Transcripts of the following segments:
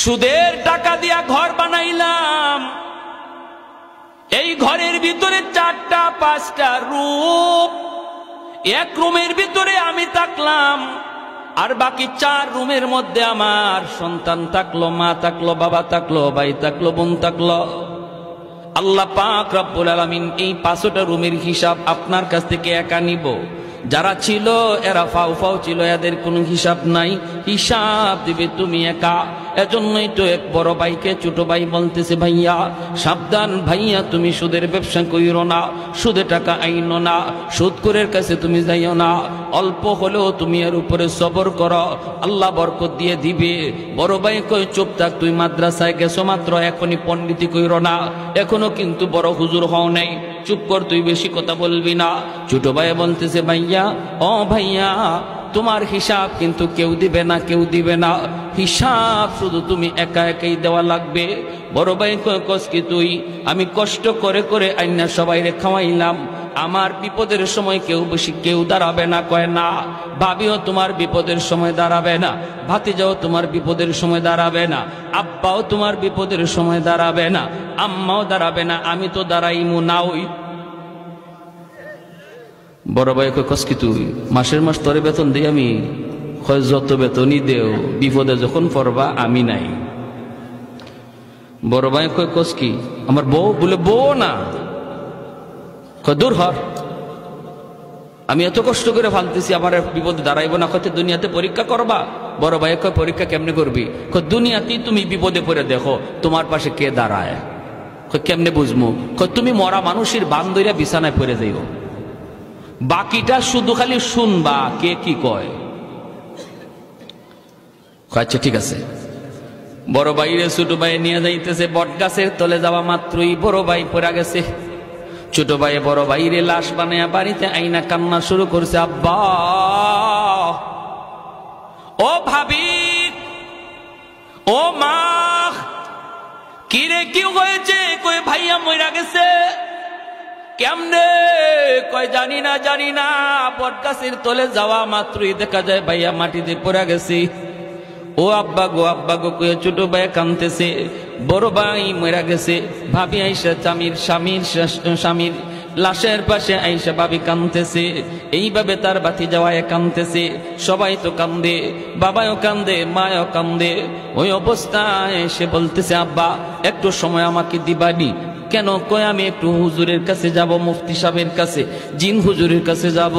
সুদের টাকা দিয়া ঘর বানাইলাম, এই ঘরের ভিতরে 4টা 5টা রুম, এক রুমের ভিতরে আমি থাকলাম, আর বাকি 4 রুমের মধ্যে আমার সন্তান থাকলো, মা থাকলো, বাবা থাকলো, ভাই থাকলো, বোন থাকলো। আল্লাহ পাক রব্বুল আলামিন এই 5টা রুমের হিসাব আপনার কাছ থেকে একা নিব। যারা ছিল এরা ফাও ফাও ছিল, এদের কোনো হিসাব নাই, হিসাব দিবে তুমি একা। এজন্যই তো এক বড় ভাইকে ছোট ভাই বলতেছে, ভাইয়া সাবধান, ভাইয়া তুমি সুদের ব্যবসা কইরো না, সুদে টাকা আইনো না, সুদখোরের কাছে তুমি যাইও না, অল্প হলেও তুমি এর উপরে সবর করো, আল্লাহ বরকত দিয়ে দিবে। বড় ভাই কই চুপ থাক, তুই মাদ্রাসায় গেছো মাত্র, এখনই পণ্ডিতি কইরো না, এখনো কিন্তু বড় হুজুর হও নাই, চুপ কর, তুই বেশি কথা বলবি না। ছোট ভাই বলতেছে, ভাইয়া ও ভাইয়া তোমার হিসাব কিন্তু কেউ দিবে না, কেউ দিবে না, হিসাব শুধু তুমি একা একাই দেওয়া লাগবে। বড় ভাই কস কি তুই, আমি কষ্ট করে করে আইনা সবাইরে খাওয়াইলাম, আমার বিপদের সময় কেউ দাঁড়াবে না। কয় না, ভাবিও তোমার বিপদের সময় দাঁড়াবে না, ভাতিজাও তোমার বিপদের সময় দাঁড়াবে না, আব্বাও তোমার বিপদের সময় দাঁড়াবে না, আম্মাও দাঁড়াবে না, আমি তো দাঁড়াইমু না। ওই বড় ভাই কস কি তুই, মাসের মাস তোরে বেতন দিই আমি? যত বেতনই দেও, বিপদে যখন পড়বা আমি নাই। বড় ভাই কস কি, আমার বউ? বলে বউ না, দূর হর, আমি এত কষ্ট করে ফালতেছি, আমার বিপদে দাঁড়াইব না। কত দুনিয়াতে পরীক্ষা করবা? বড় ভাই কয় পরীক্ষা কেমনে করবি? দুনিয়াতেই তুমি বিপদে পড়ে দেখো তোমার পাশে কে দাঁড়ায়। কেমনে বুঝবো? তুমি মরা মানুষের বান্ধবীরা বিছানায় পড়ে যাইব, বাকিটা শুধু খালি শুনবা কে কি কয়। আচ্ছা ঠিক আছে। বড় ভাইরে ছোট ভাই নিয়ে যাইতেছে, বট গাছের তলে যাওয়া মাত্রই বড় ভাই পড়ে গেছে। ছোট ভাই বড় ভাইরে লাশ বানায়া বাড়িতে আইনা কান্না শুরু করছে, আব্বা ও ভাবি ও মা, কি রে কি হয়েছে? কই ভাইয়া মইরা গেছে। কেমনে? কয় জানি না জানি না, বট গাছের তলে যাওয়া মাত্রই দেখা যায় ভাইয়া মাটিতে পড়ে গেছে। ও আব্বা গো কয়ে ছোট ভাই কাঁদতেছে, বড় ভাই মরে গেছে। ভাবি আইসা স্বামীর লাশের পাশে আইসা ভাবি কাঁদতেছে, এইভাবে তার বাতি যাওয়ায় কাঁদতেছে। সবাই তো কান্দে, বাবাও কান্দে, মাও কান্দে। ওই অবস্থায় সে বলতেছে, আব্বা একটু সময় আমাকে দিবানি? কেন? কয় আমি একটু হুজুরের কাছে যাব, মুফতি সাহেবের কাছে, জিন হুজুরের কাছে যাব,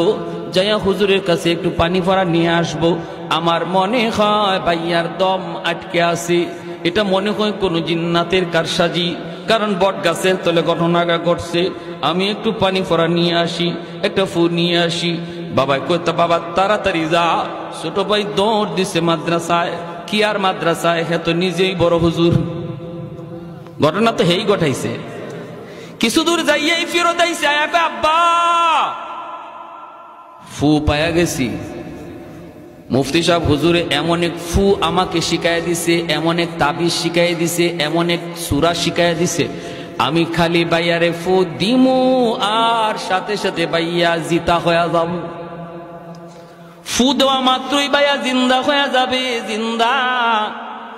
যাইয়া হুজুরের কাছে একটু পানি ভরা নিয়ে আসবো। আমার মনে হয় ভাইয়ার দম আটকে আছে, এটা মনে হয় কোনো জিন্নাতের কারসাজি, কারণ বট গাছের তলে ঘটনাটা ঘটছে। আমি একটু পানি ভরা নিয়ে আসি, একটা ফু নিয়ে আসি। বাবা কইতা, বাবা তাড়াতাড়ি যা। ছোট ভাই দৌড় দিছে মাদ্রাসায়। কি আর মাদ্রাসায়, হে তো নিজেই বড় হুজুর। ঘটনা তো হেই ঘটাইছে। কিছু দূর যাইয়াই ফেরত আইছে, আব্বা ফু পায়া গেছি। মুফতি সাহেব হুজুরে এমন এক ফু আমাকে শিখাই দিছে, এমন এক তাবিজ শিখাই দিছে, এমন এক সূরা শিখাই দিছে, আমি খালি ভাইয়ারে ফু দিমু আর সাথে সাথে ভাইয়া জিতা হয়ে যাব। ফু দেওয়া মাত্রই ভাইয়া জিন্দা হয়ে যাবে, জিন্দা,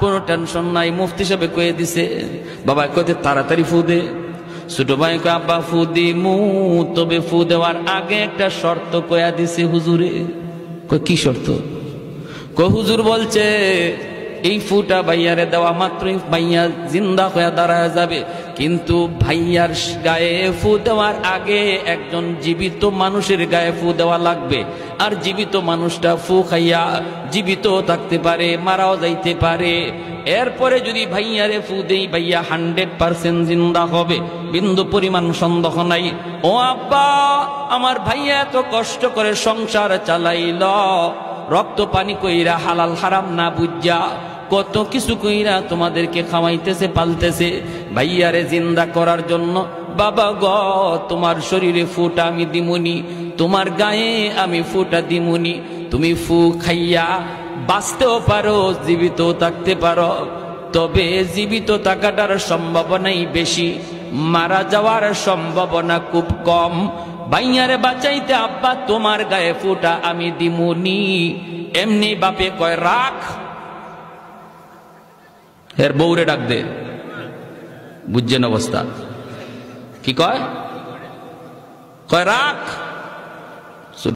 কোনো টেনশন নাই। মুফতি সাহেব কয়ে দিছে। বাবা কইতে তাড়াতাড়ি ফু দে। ছোট ভাই কয়, আব্বা ফু দিমু, তবে ফু দেওয়ার আগে একটা শর্ত কয়া দিছে হুজুরে। কয় কি শর্ত? কয় হুজুর বলছে এই ফুটা ভাইয়ারে দেওয়া মাত্রই ভাইয়া জিন্দা হয়ে দাঁড়ায় যাবে, কিন্তু ভাইয়ার গায়ে ফু দেওয়ার আগে একজন জীবিত মানুষের গায়ে ফু দেওয়া লাগবে। আর জীবিত মানুষটা ফু খাইয়া জীবিত থাকতে পারে, মারাও যাইতে পারে। এরপরে যদি ভাইয়ারে ফু দেই, ভাইয়া 100% জিন্দা হবে, বিন্দু পরিমাণ সন্দেহ নাই। ও আব্বা, আমার ভাইয়া এত কষ্ট করে সংসার চালাইল, রক্ত পানি কইরা, হালাল হারাম না বুঝা, কত কিছু কইরা তোমাদেরকে খাওয়াইতেছে, পালতেছে ভাইয়ারে জিন্দা করার জন্য। বাবা গ, তোমার শরীরে ফুটা আমি দিমুনি, তোমার গায়ে আমি ফুটা দিমুনি। তুমি ফু খাইয়া বাঁচতেও পারো, জীবিত থাকতে পারো, তবে জীবিত থাকাটার সম্ভাবনাই বেশি, মারা যাওয়ার সম্ভাবনা খুব কম। ভাইয়ারে বাঁচাইতে আব্বা তোমার গায়ে ফুটা আমি দিমুনি। এমনি বাপে কয় রাখ, এর বউরে ডাক দে, বুঝছেন অবস্থা কি কয়? কয় রাখ।